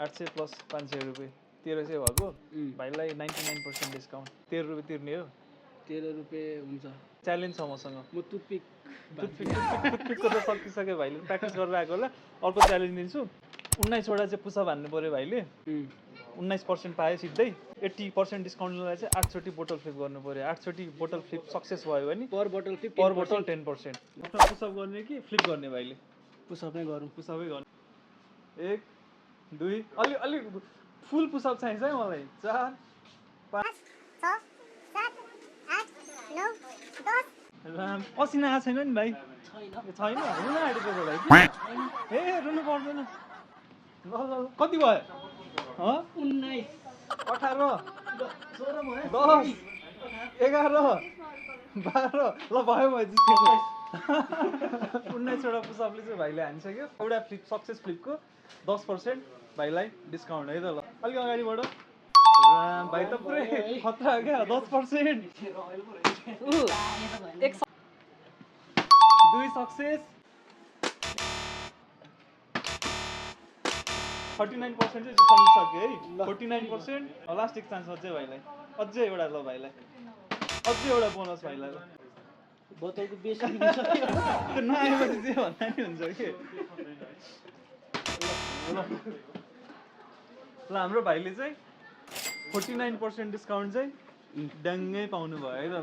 800 plus 500 रुपियाँ 1300 भएको भाइलाई 99% डिस्काउन्ट 13 रुपियाँ तिर्ने हो 13 रुपियाँ हुन्छ च्यालेन्ज छ मसँग म टुथपिकको त सकिसक्यो भाइले प्र्याक्टिस गरेर आएको होला अर्को च्यालेन्ज दिन्छु 19वटा चाहिँ पुसअप हान्नु पऱ्यो भाइले 19% पायो सिधै 80% डिस्काउन्टलाई चाहिँ 8 चोटि बोटल फ्लिप गर्नु पऱ्यो 8 चोटि बोटल फ्लिप सक्सेस भयो भने पर बोटल 10% पुसअप गर्ने कि फ्लिप गर्ने भाइले पुसअप नै गरौँ पुसअपै गर्ने 1 2 अलि फुल पुसअप चाहिन्छ है मलाई 4 5 6 7 8 9 10 पसिना आएको छैन नि भाइ छैन रुन आँटेको भाइ ए रुनु पर्दैन ल कति भयो 19 18 10 11 12 ल भयो भयो जितेको 19वटा पुसअपले चाहिँ भाइले हानिसक्यो एउटा फ्लिप सक्सेस फ्लिपको 10% भाइलाई डिस्काउन्ट है त ल अलिक अगाडि बढ भाइ त पुरै खतरा क्या 10% 2 सक्सेस 39% चाहिँ सक्यो है 49% लास्ट एक चान्स अझै भाइलाई अझै एउटा ल भाइलाई अझै एउटा बोनस भाइलाई ल बोतलको बेसी त्यो नआएपछि चाहिँ भन्दा नि हुन्छ कि ल हाम्रो भाइले चाहिँ 49% डिस्काउन्ट चाहिँ ड्याङ्गै पाउनु भयो है त ल